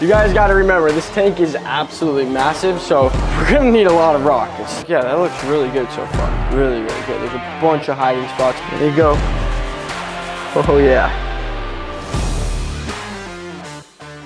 You guys got to remember, this tank is absolutely massive, so we're gonna need a lot of rock. Yeah, that looks really good so far. Really, really good. There's a bunch of hiding spots. There you go. Oh yeah.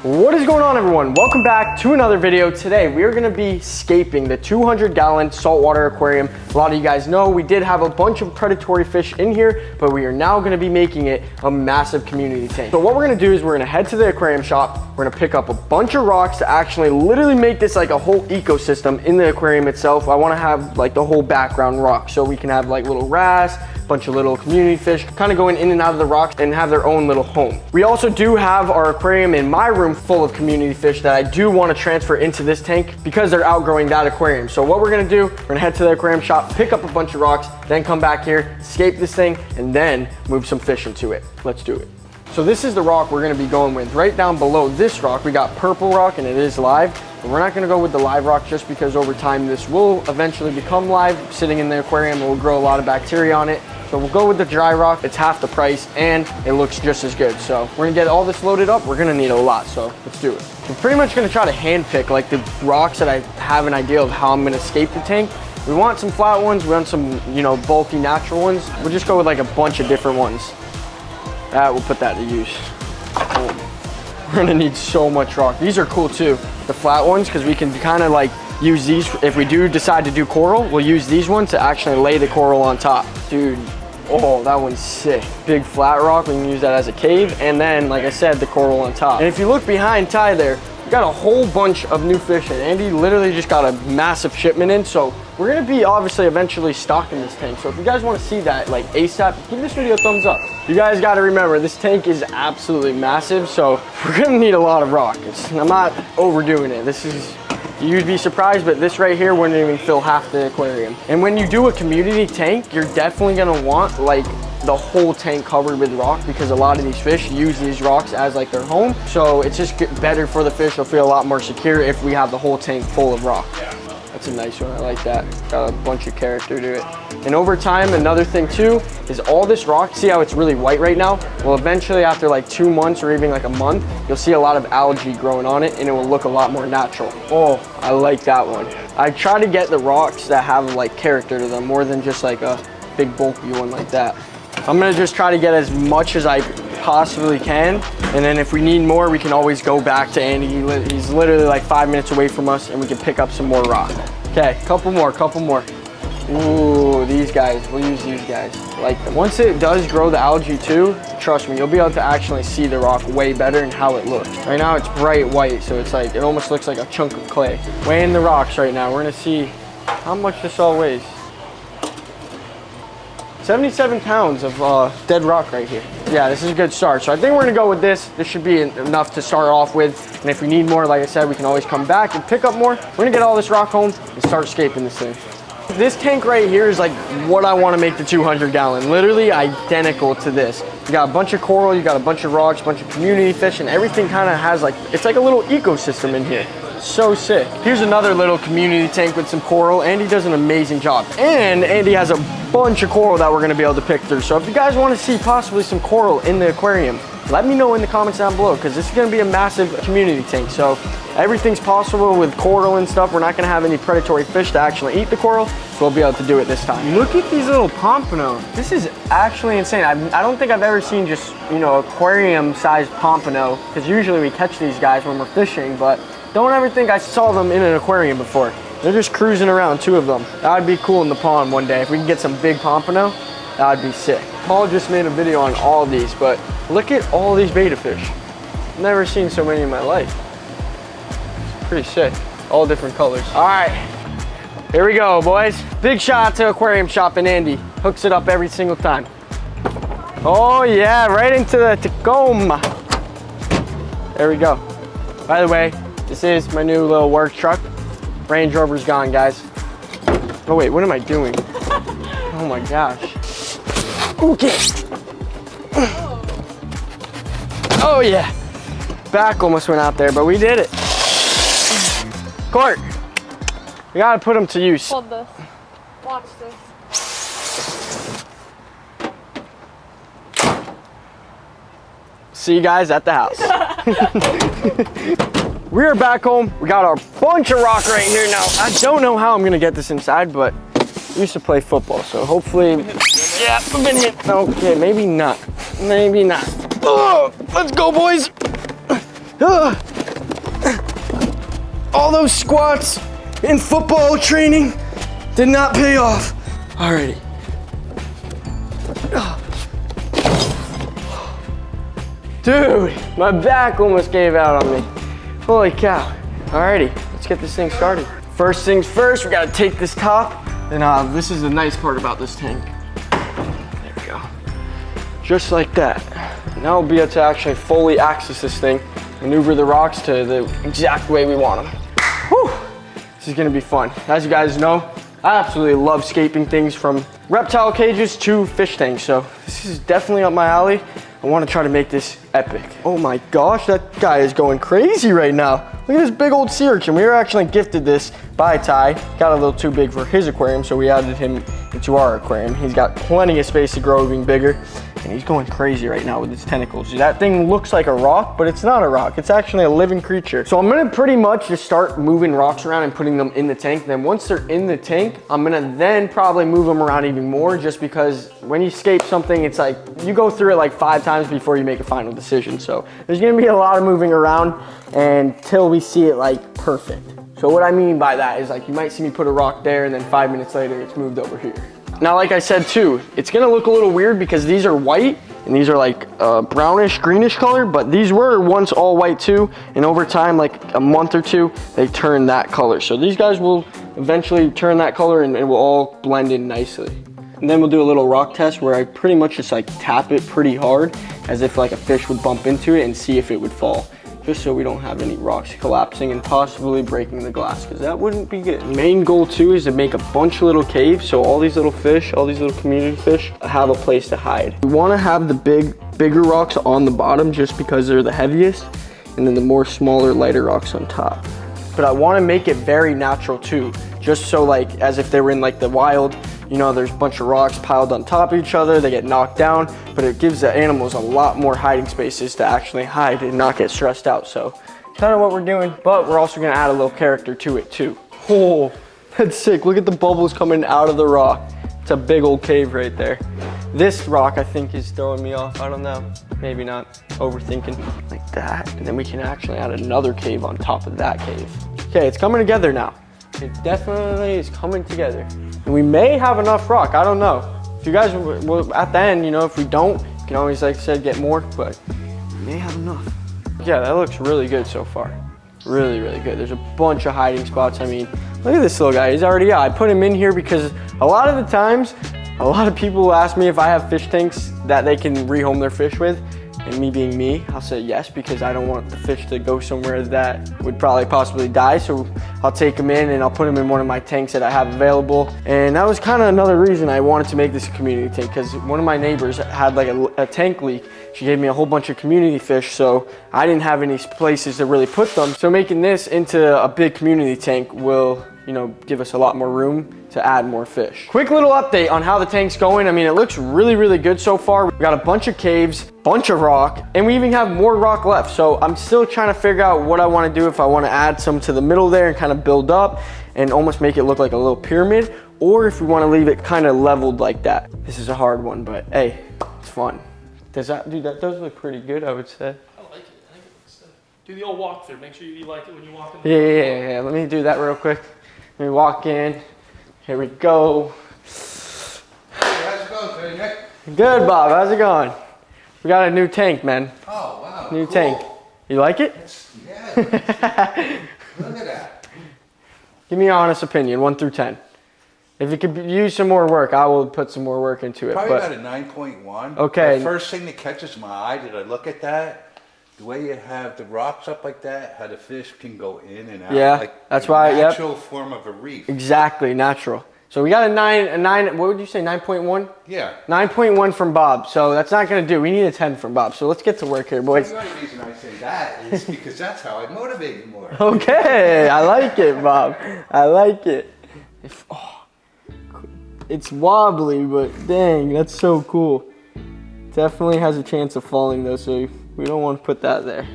What is going on, everyone? Welcome back to another video. Today we are going to be scaping the 200-gallon saltwater aquarium. A lot of you guys know we did have a bunch of predatory fish in here, but we are now going to be making it a massive community tank. So what we're going to do is we're going to head to the aquarium shop. We're going to pick up a bunch of rocks to actually literally make this like a whole ecosystem in the aquarium itself. I want to have like the whole background rock, so we can have like little wrasse, bunch of little community fish kind of going in and out of the rocks and have their own little home. We also do have our aquarium in my room full of community fish that I do want to transfer into this tank because they're outgrowing that aquarium. So what we're going to do, we're going to head to the aquarium shop, pick up a bunch of rocks, then come back here, scape this thing, and then move some fish into it. Let's do it. So this is the rock we're going to be going with. Right down below this rock, we got purple rock, and it is live. But we're not going to go with the live rock just because over time this will eventually become live. Sitting in the aquarium, it will grow a lot of bacteria on it. So we'll go with the dry rock. It's half the price and it looks just as good. So we're gonna get all this loaded up. We're gonna need a lot, so let's do it. We're pretty much gonna try to hand pick like the rocks that I have an idea of how I'm gonna scape the tank. We want some flat ones, we want some, bulky natural ones. We'll just go with like a bunch of different ones. We'll put that to use. Boom. We're gonna need so much rock. These are cool too, the flat ones, because we can kind of like use these. If we do decide to do coral, we'll use these ones to actually lay the coral on top. Dude, oh, that one's sick. Big flat rock, we can use that as a cave, and then, like I said, the coral on top. And if you look behind Ty there, we got a whole bunch of new fish in. Andy literally just got a massive shipment in, so we're gonna be obviously eventually stocking this tank. So if you guys wanna see that like ASAP, give this video a thumbs up. You guys gotta remember, this tank is absolutely massive, so we're gonna need a lot of rock. I'm not overdoing it. This is, you'd be surprised, but this right here wouldn't even fill half the aquarium. And when you do a community tank, you're definitely gonna want like the whole tank covered with rock, because a lot of these fish use these rocks as like their home. So it's just better for the fish. They'll feel a lot more secure if we have the whole tank full of rock. That's a nice one, I like that. Got a bunch of character to it. And over time, another thing too, is all this rock, see how it's really white right now? Well, eventually after like 2 months or even like a month, you'll see a lot of algae growing on it and it will look a lot more natural. Oh, I like that one. I try to get the rocks that have like character to them more than just like a big bulky one like that. I'm gonna just try to get as much as I possibly can, and then if we need more, we can always go back to Andy. He's literally like 5 minutes away from us, and we can pick up some more rock. Okay, couple more. Ooh, these guys, we'll use these guys. I like them. Once it does grow the algae too, trust me, you'll be able to actually see the rock way better and how it looks. Right now it's bright white, so it's like, it almost looks like a chunk of clay. Weighing the rocks right now, we're gonna see how much this all weighs. 77 pounds of dead rock right here. Yeah, this is a good start. So I think we're gonna go with this. This should be enough to start off with. And if we need more, like I said, we can always come back and pick up more. We're gonna get all this rock home and start scaping this thing. This tank right here is like what I wanna make the 200-gallon. Literally identical to this. You got a bunch of coral, you got a bunch of rocks, a bunch of community fish, and everything kind of has like, it's like a little ecosystem in here. So sick. Here's another little community tank with some coral. Andy does an amazing job. And Andy has a bunch of coral that we're gonna be able to pick through. So if you guys wanna see possibly some coral in the aquarium, let me know in the comments down below, because this is gonna be a massive community tank. So everything's possible with coral and stuff. We're not gonna have any predatory fish to actually eat the coral, so we'll be able to do it this time. Look at these little pompano. This is actually insane. I don't think I've ever seen just, aquarium-sized pompano, because usually we catch these guys when we're fishing, but don't ever think I saw them in an aquarium before. They're just cruising around, 2 of them. That would be cool in the pond one day. If we can get some big pompano, that would be sick. Paul just made a video on all these, but look at all these betta fish. I've never seen so many in my life. It's pretty sick. All different colors. All right, here we go, boys. Big shout out to Aquarium Shop and Andy. Hooks it up every single time. Oh yeah, right into the Tacoma. There we go. By the way, this is my new little work truck. Range Rover's gone, guys. Oh wait, what am I doing? Oh my gosh. Okay. Oh yeah. Back almost went out there, but we did it. Court, we gotta put them to use. Hold this. Watch this. See you guys at the house. we are back home. We got our bunch of rock right here now. I don't know how I'm gonna get this inside, but I used to play football, so hopefully, yeah, I've been hit. Okay, maybe not, maybe not. Oh, let's go, boys. All those squats in football training did not pay off. Alrighty. Dude, my back almost gave out on me. Holy cow. Alrighty, let's get this thing started. First things first, we gotta take this top. And this is the nice part about this tank. There we go. Just like that. Now we'll be able to actually fully access this thing, maneuver the rocks to the exact way we want them. Whew. This is gonna be fun. As you guys know, I absolutely love scaping things from reptile cages to fish tanks. So this is definitely up my alley. I want to try to make this epic. Oh my gosh, that guy is going crazy right now. Look at this big old sea urchin. We were actually gifted this by Ty. Got a little too big for his aquarium, so we added him into our aquarium. He's got plenty of space to grow even bigger. And he's going crazy right now with his tentacles. That thing looks like a rock, but it's not a rock. It's actually a living creature. So I'm gonna pretty much just start moving rocks around and putting them in the tank. Then once they're in the tank, I'm gonna then probably move them around even more, just because when you scape something, it's like, you go through it like 5 times before you make a final decision. So there's gonna be a lot of moving around until we see it like perfect. So what I mean by that is like, you might see me put a rock there and then 5 minutes later, it's moved over here. Now, like I said too, it's gonna look a little weird because these are white and these are like brownish, greenish color, but these were once all white too. And over time, like a month or two, they turn that color. So these guys will eventually turn that color and it will all blend in nicely. And then we'll do a little rock test where I pretty much just like tap it pretty hard as if like a fish would bump into it and see if it would fall. Just so we don't have any rocks collapsing and possibly breaking the glass, because that wouldn't be good. Main goal too is to make a bunch of little caves so all these little fish, all these little community fish have a place to hide. We want to have the bigger rocks on the bottom just because they're the heaviest, and then the more smaller, lighter rocks on top. But I want to make it very natural too, just so like as if they were in like the wild. You know, there's a bunch of rocks piled on top of each other, they get knocked down, but it gives the animals a lot more hiding spaces to actually hide and not get stressed out. So kind of what we're doing, but we're also gonna add a little character to it too. Oh, that's sick. Look at the bubbles coming out of the rock. It's a big old cave right there. This rock I think is throwing me off. I don't know, maybe not, overthinking. Like that, and then we can actually add another cave on top of that cave. Okay, it's coming together now. It definitely is coming together. And we may have enough rock, I don't know. If you guys will, at the end, you know, if we don't, you can always, like I said, get more, but we may have enough. Yeah, that looks really good so far. Really, really good. There's a bunch of hiding spots. I mean, look at this little guy, he's already out. I put him in here because a lot of the times, a lot of people will ask me if I have fish tanks that they can rehome their fish with. And me being me, I'll say yes, because I don't want the fish to go somewhere that would probably possibly die. So I'll take them in and I'll put them in one of my tanks that I have available. And that was kind of another reason I wanted to make this a community tank, because one of my neighbors had like a tank leak. She gave me a whole bunch of community fish, so I didn't have any places to really put them. So making this into a big community tank will, you know, give us a lot more room to add more fish. Quick little update on how the tank's going. I mean, it looks really, really good so far. We got a bunch of caves, bunch of rock, and we even have more rock left. So I'm still trying to figure out what I want to do, if I want to add some to the middle there and kind of build up and almost make it look like a little pyramid, or if we want to leave it kind of leveled like that. This is a hard one, but hey, it's fun. Does that, dude, that does look pretty good, I would say. I like it. I think it looks good. Do the old walkthrough. Make sure you like it when you walk in. Yeah. Let me do that real quick. Let me walk in. Here we go. Hey, how's it going today, Nick? Good, Bob. How's it going? We got a new tank, man. Oh, wow. New cool. tank. You like it? Yeah. Look at that. Give me your honest opinion, 1 through 10. If it could use some more work, I will put some more work into it. Probably but about a 9.1. Okay. The first thing that catches my eye, did I look at that? The way you have the rocks up like that, how the fish can go in and out. Yeah, like that's a why, yep. natural form of a reef. Exactly, natural. So we got a 9, what would you say, 9.1? Yeah. 9.1 from Bob, so that's not gonna do. We need a 10 from Bob, so let's get to work here, boys. The only reason I say that is because that's how I motivate you more. Okay, I like it, Bob. I like it. It's wobbly, but dang, that's so cool. Definitely has a chance of falling though, so we don't want to put that there.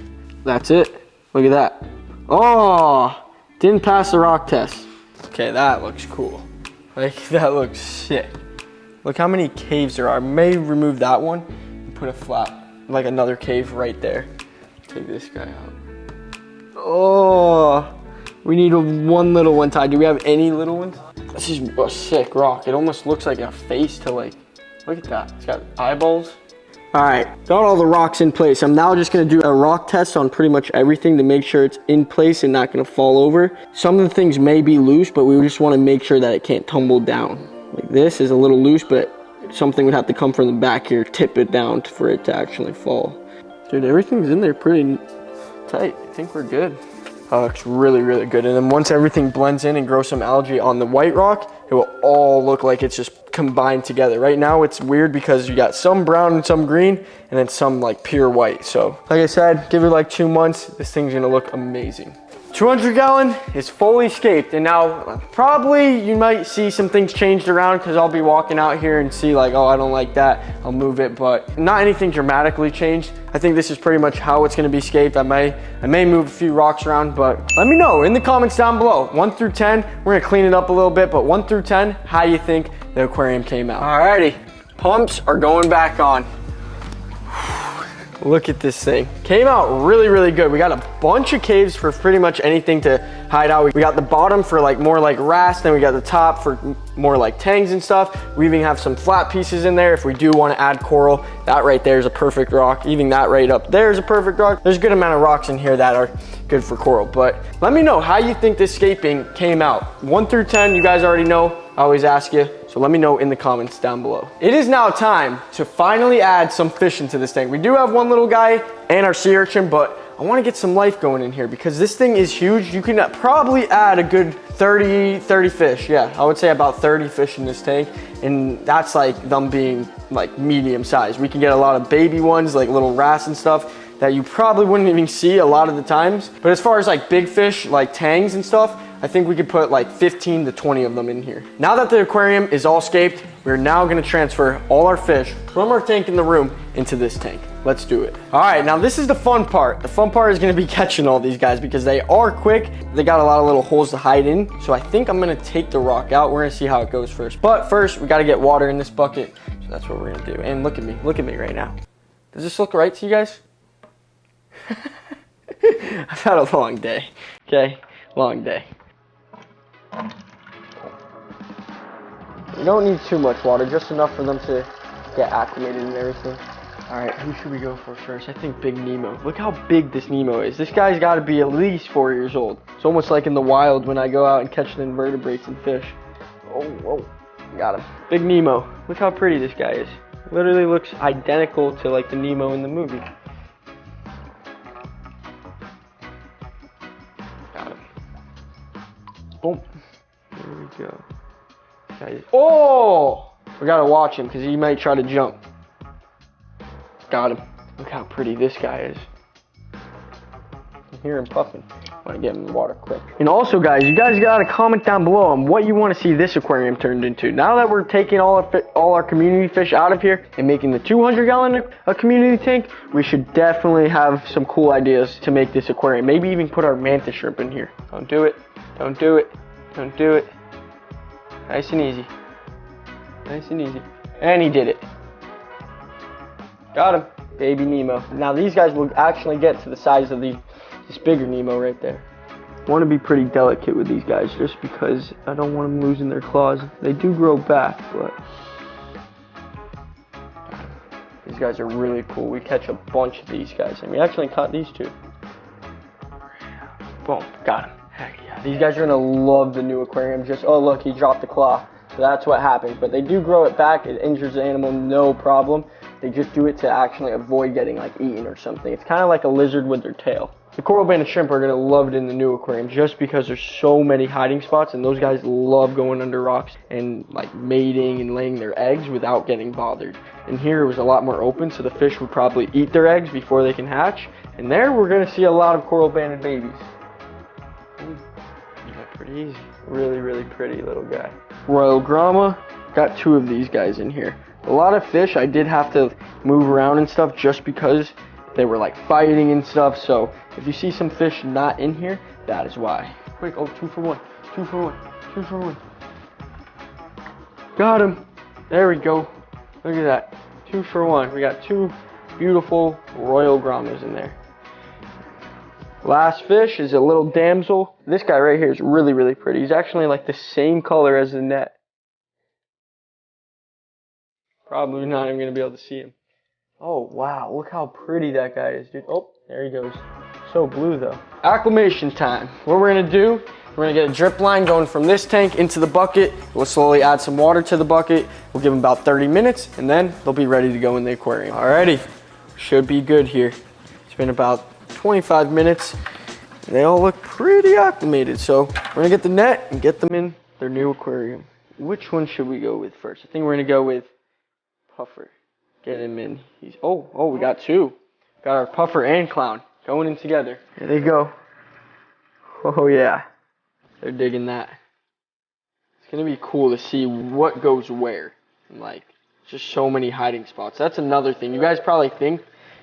That's it. Look at that. Oh, didn't pass the rock test. Okay, that looks cool. Like, that looks sick. Look how many caves there are. I may remove that one and put a flat, like another cave right there. Take this guy out. Oh, we need one little one, Ty. Do we have any little ones? This is a sick rock. It almost looks like a face to like, look at that. It's got eyeballs. All right, got all the rocks in place. I'm now just gonna do a rock test on pretty much everything to make sure it's in place and not gonna fall over. Some of the things may be loose, but we just wanna make sure that it can't tumble down. Like this is a little loose, but something would have to come from the back here, tip it down for it to actually fall. Dude, everything's in there pretty tight. I think we're good. Oh, looks really, really good. And then once everything blends in and grows some algae on the white rock, it will all look like it's just combined together. Right now it's weird because you got some brown and some green and then some like pure white. So like I said, give it like 2 months, this thing's gonna look amazing. 200 gallon is fully scaped, and now probably you might see some things changed around because I'll be walking out here and see like, oh, I don't like that, I'll move it, but not anything dramatically changed. I think this is pretty much how it's gonna be scaped. I may move a few rocks around, but let me know in the comments down below. 1 through 10, we're gonna clean it up a little bit, but 1 through 10, how do you think the aquarium came out? Alrighty, pumps are going back on. Look at this thing. Came out really, really good. We got a bunch of caves for pretty much anything to hide out. We got the bottom for like more like wrasse, then we got the top for more like tangs and stuff. We even have some flat pieces in there if we do want to add coral. That right there is a perfect rock. Even that right up there is a perfect rock. There's a good amount of rocks in here that are good for coral, but let me know how you think this scaping came out. 1 through 10, you guys already know. I always ask you, so let me know in the comments down below. It is now time to finally add some fish into this tank. We do have one little guy and our sea urchin, but I want to get some life going in here because this thing is huge. You can probably add a good 30 fish. Yeah, I would say about 30 fish in this tank, and that's like them being like medium size. We can get a lot of baby ones, like little wrasse and stuff that you probably wouldn't even see a lot of the times. But as far as like big fish, like tangs and stuff, I think we could put like 15 to 20 of them in here. Now that the aquarium is all scaped, we're now gonna transfer all our fish from our tank in the room into this tank. Let's do it. All right, now this is the fun part. The fun part is gonna be catching all these guys because they are quick. They got a lot of little holes to hide in. So I think I'm gonna take the rock out. We're gonna see how it goes first. But first, we gotta get water in this bucket. So that's what we're gonna do. And look at me right now. Does this look right to you guys? I've had a long day, okay? Long day. You don't need too much water, just enough for them to get acclimated and everything. All right, who should we go for first? I think Big Nemo. Look how big this Nemo is. This guy's got to be at least 4 years old. It's almost like in the wild when I go out and catch the invertebrates and fish. Oh, whoa, got him. Big Nemo. Look how pretty this guy is. Literally looks identical to like the Nemo in the movie. Got him. Boom. There we go. Oh! We gotta watch him because he might try to jump. Got him. Look how pretty this guy is. I hear him puffing. I want to get him in the water quick. And also, guys, you guys gotta comment down below on what you want to see this aquarium turned into. Now that we're taking all our community fish out of here and making the 200-gallon a community tank, we should definitely have some cool ideas to make this aquarium. Maybe even put our mantis shrimp in here. Don't do it. Don't do it. Don't do it. Nice and easy. Nice and easy. And he did it. Got him. Baby Nemo. Now these guys will actually get to the size of this bigger Nemo right there. I want to be pretty delicate with these guys just because I don't want them losing their claws. They do grow back, but these guys are really cool. We catch a bunch of these guys, and we actually caught these two. Boom. Got him. Heck yeah. These guys are gonna love the new aquarium. Just, oh look, he dropped the claw. So that's what happens. But they do grow it back. It injures the animal, no problem. They just do it to actually avoid getting like eaten or something. It's kind of like a lizard with their tail. The coral banded shrimp are gonna love it in the new aquarium just because there's so many hiding spots, and those guys love going under rocks and like mating and laying their eggs without getting bothered. And here it was a lot more open, so the fish would probably eat their eggs before they can hatch. And there we're gonna see a lot of coral banded babies. Yeah, pretty easy. Really, really pretty little guy. Royal Grama, got 2 of these guys in here. A lot of fish I did have to move around and stuff just because they were like fighting and stuff. So if you see some fish not in here, that is why. Quick, oh, 2 for 1, 2 for 1, 2 for 1. Got him. There we go. Look at that. 2 for 1. We got 2 beautiful royal grommas in there. Last fish is a little damsel. This guy right here is really, really pretty. He's actually like the same color as the net. Probably not even going to be able to see him. Oh, wow. Look how pretty that guy is, dude. Oh, there he goes. So blue, though. Acclimation time. What we're going to do, we're going to get a drip line going from this tank into the bucket. We'll slowly add some water to the bucket. We'll give them about 30 minutes, and then they'll be ready to go in the aquarium. Alrighty. Should be good here. It's been about 25 minutes. They all look pretty acclimated. So we're going to get the net and get them in their new aquarium. Which one should we go with first? I think we're going to go with Puffer. Get him in. We got 2. Got our Puffer and Clown going in together. Here they go. Oh yeah. They're digging that. It's gonna be cool to see what goes where. Like, just so many hiding spots. That's another thing. You guys probably think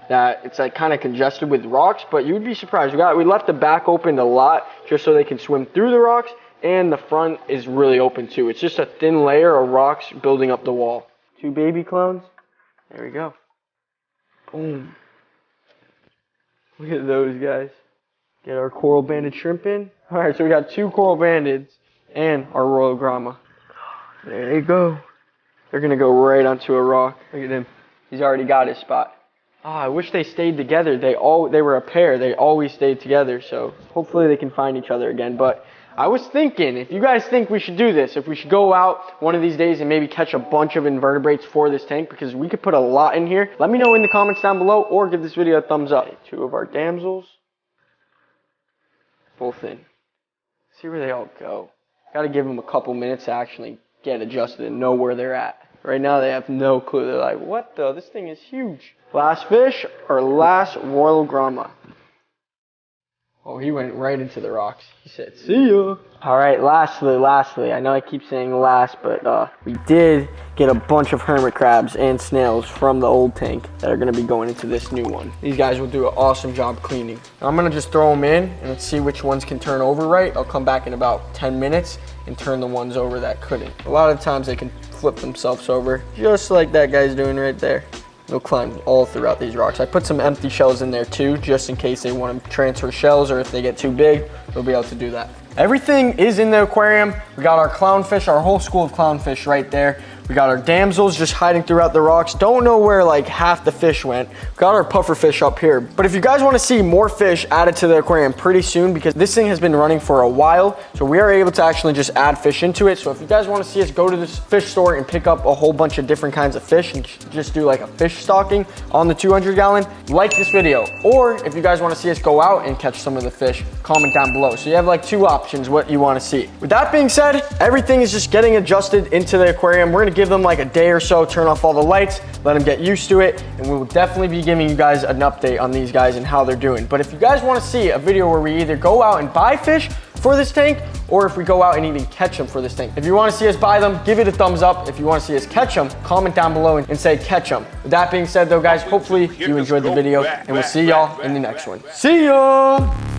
that it's like kind of congested with rocks, but you'd be surprised. We left the back open a lot just so they can swim through the rocks, and the front is really open too. It's just a thin layer of rocks building up the wall. 2 baby clowns. There we go. Boom. Look at those guys. Get our coral banded shrimp in. Alright, so we got 2 coral bandeds and our royal gromma. There they go. They're gonna go right onto a rock. Look at him. He's already got his spot. I wish they stayed together. They were a pair. They always stayed together, so hopefully they can find each other again. But I was thinking, if you guys think we should do this, if we should go out one of these days and maybe catch a bunch of invertebrates for this tank, because we could put a lot in here, let me know in the comments down below, or give this video a thumbs up. 2 of our damsels. Both in. See where they all go. Gotta give them a couple minutes to actually get adjusted and know where they're at. Right now they have no clue. They're like, what the? This thing is huge. Last fish, our last royal gromma. Oh, he went right into the rocks. He said, see ya. All right, lastly, I know I keep saying last, but we did get a bunch of hermit crabs and snails from the old tank that are gonna be going into this new one. These guys will do an awesome job cleaning. I'm gonna just throw them in and let's see which ones can turn over right. I'll come back in about 10 minutes and turn the ones over that couldn't. A lot of times they can flip themselves over, just like that guy's doing right there. They'll climb all throughout these rocks. I put some empty shells in there too, just in case they want to transfer shells, or if they get too big, they'll be able to do that. Everything is in the aquarium. We got our clownfish, our whole school of clownfish right there. We got our damsels just hiding throughout the rocks. Don't know where like half the fish went. Got our puffer fish up here. But if you guys want to see more fish added to the aquarium pretty soon, because this thing has been running for a while, so we are able to actually just add fish into it. So if you guys want to see us go to this fish store and pick up a whole bunch of different kinds of fish and just do like a fish stocking on the 200 gallon, like this video. Or if you guys want to see us go out and catch some of the fish, comment down below. So you have like 2 options what you want to see. With that being said, everything is just getting adjusted into the aquarium. We're gonna give them like a day or so, turn off all the lights, let them get used to it, and we will definitely be giving you guys an update on these guys and how they're doing. But if you guys want to see a video where we either go out and buy fish for this tank, or if we go out and even catch them for this tank. If you want to see us buy them, give it a thumbs up. If you want to see us catch them, comment down below and say catch them. With that being said though guys, hopefully you enjoyed the video, and we'll see y'all in the next one. See ya!